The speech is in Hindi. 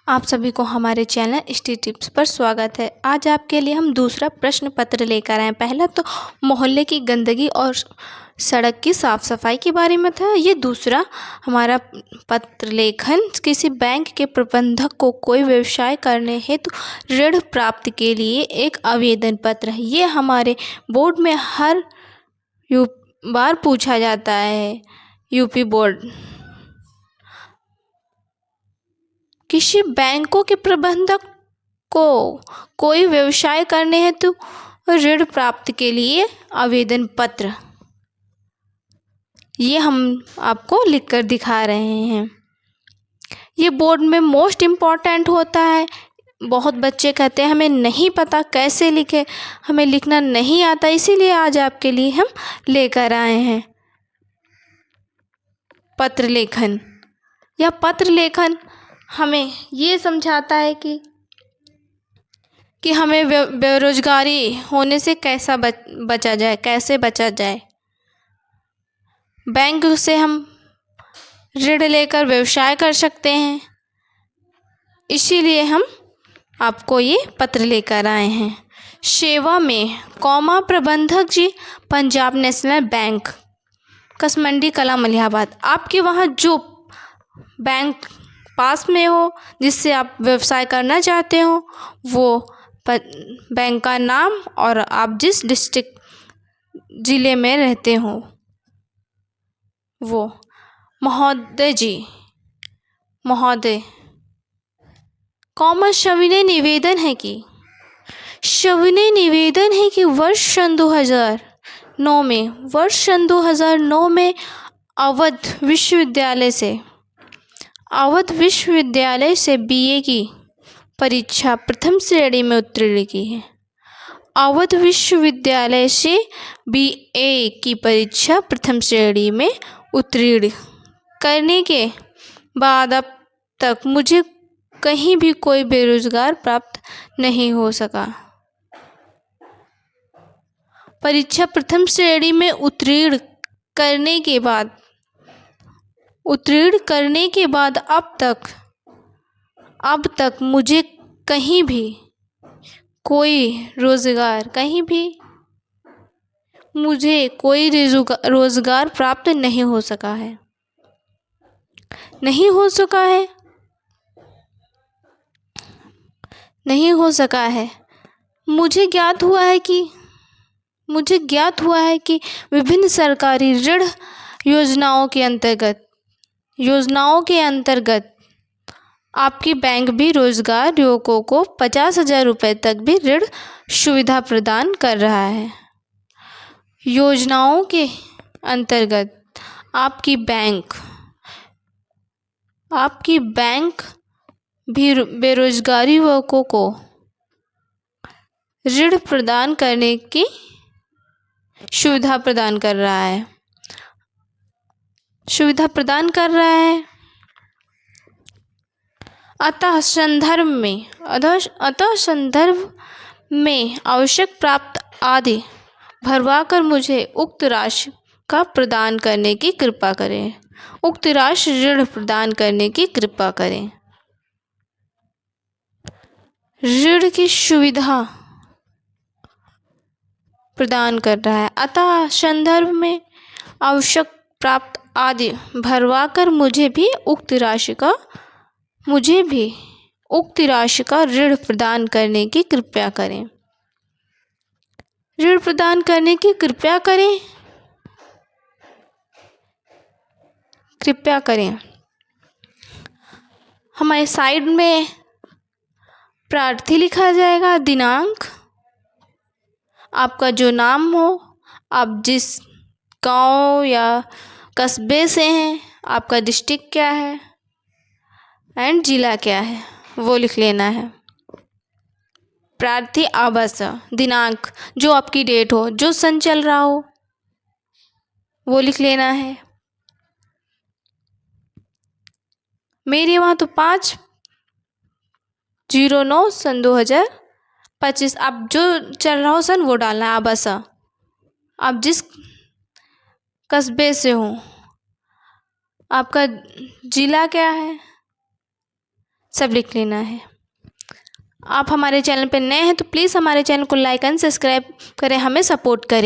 आप सभी को हमारे चैनल स्टी टिप्स पर स्वागत है। आज आपके लिए हम दूसरा प्रश्न पत्र लेकर आए हैं। पहला तो मोहल्ले की गंदगी और सड़क की साफ़ सफाई के बारे में था। ये दूसरा हमारा पत्र लेखन किसी बैंक के प्रबंधक को कोई व्यवसाय करने हेतु ऋण प्राप्ति के लिए एक आवेदन पत्र है। ये हमारे बोर्ड में हर बार पूछा जाता है। यूपी बोर्ड किसी बैंकों के प्रबंधक को कोई व्यवसाय करने हेतु ऋण प्राप्ति के लिए आवेदन पत्र, ये हम आपको लिखकर दिखा रहे हैं। ये बोर्ड में मोस्ट इम्पॉर्टेंट होता है। बहुत बच्चे कहते हैं हमें नहीं पता कैसे लिखे, हमें लिखना नहीं आता, इसीलिए आज आपके लिए हम लेकर आए हैं पत्र लेखन। यह पत्र लेखन हमें ये समझाता है कि हमें बेरोजगारी होने से कैसा बचा जाए, कैसे बचा जाए। बैंक से हम ऋण लेकर व्यवसाय कर सकते हैं, इसीलिए हम आपको ये पत्र लेकर आए हैं। सेवा में प्रबंधक जी, पंजाब नेशनल बैंक, कसमंडी कला मलिहाबाद। आपके वहाँ जो बैंक पास में हो जिससे आप व्यवसाय करना चाहते हो, वो बैंक का नाम और आप जिस डिस्ट्रिक्ट ज़िले में रहते हो वो। महोदय जी, महोदय, सविनय निवेदन है कि वर्ष सन 2009 में अवध विश्वविद्यालय से बीए की परीक्षा प्रथम श्रेणी में उत्तीर्ण की है। अवध विश्वविद्यालय से बीए की परीक्षा प्रथम श्रेणी में उत्तीर्ण करने के बाद अब तक मुझे कहीं भी कोई बेरोजगार प्राप्त नहीं हो सका। परीक्षा प्रथम श्रेणी में उत्तीर्ण करने के बाद अब तक मुझे कहीं भी कोई रोजगार प्राप्त नहीं हो सका है। मुझे ज्ञात हुआ है कि विभिन्न सरकारी ऋण योजनाओं के अंतर्गत आपकी बैंक भी रोजगार युवकों को 50,000 रुपये तक भी ऋण सुविधा प्रदान कर रहा है। योजनाओं के अंतर्गत आपकी बैंक भी बेरोजगार युवकों को ऋण प्रदान करने की सुविधा प्रदान कर रहा है। अतः संदर्भ में आवश्यक प्राप्त आदि भरवाकर मुझे उक्त राशि का प्रदान करने की कृपा करें। उक्त राशि ऋण प्रदान करने की कृपा करें। ऋण की सुविधा प्रदान कर रहा है। अतः संदर्भ में आवश्यक प्राप्त आदि भरवाकर मुझे भी उक्त राशि का ऋण प्रदान करने की कृपया करें। ऋण प्रदान करने की कृपया करें। हमारे साइड में प्रार्थी लिखा जाएगा, दिनांक, आपका जो नाम हो, आप जिस गांव या कस्बे से हैं, आपका डिस्ट्रिक्ट क्या है एंड जिला क्या है वो लिख लेना है। प्रार्थी आवास, दिनांक, जो आपकी डेट हो, जो सन चल रहा हो वो लिख लेना है। मेरे वहाँ तो 5/09 सन 2025, आप जो चल रहा हो सन वो डालना है। आवास, आप जिस कस्बे से हो, आपका जिला क्या है, सब लिख लेना है। आप हमारे चैनल पर नए हैं तो प्लीज़ हमारे चैनल को लाइक एंड सब्सक्राइब करें, हमें सपोर्ट करें।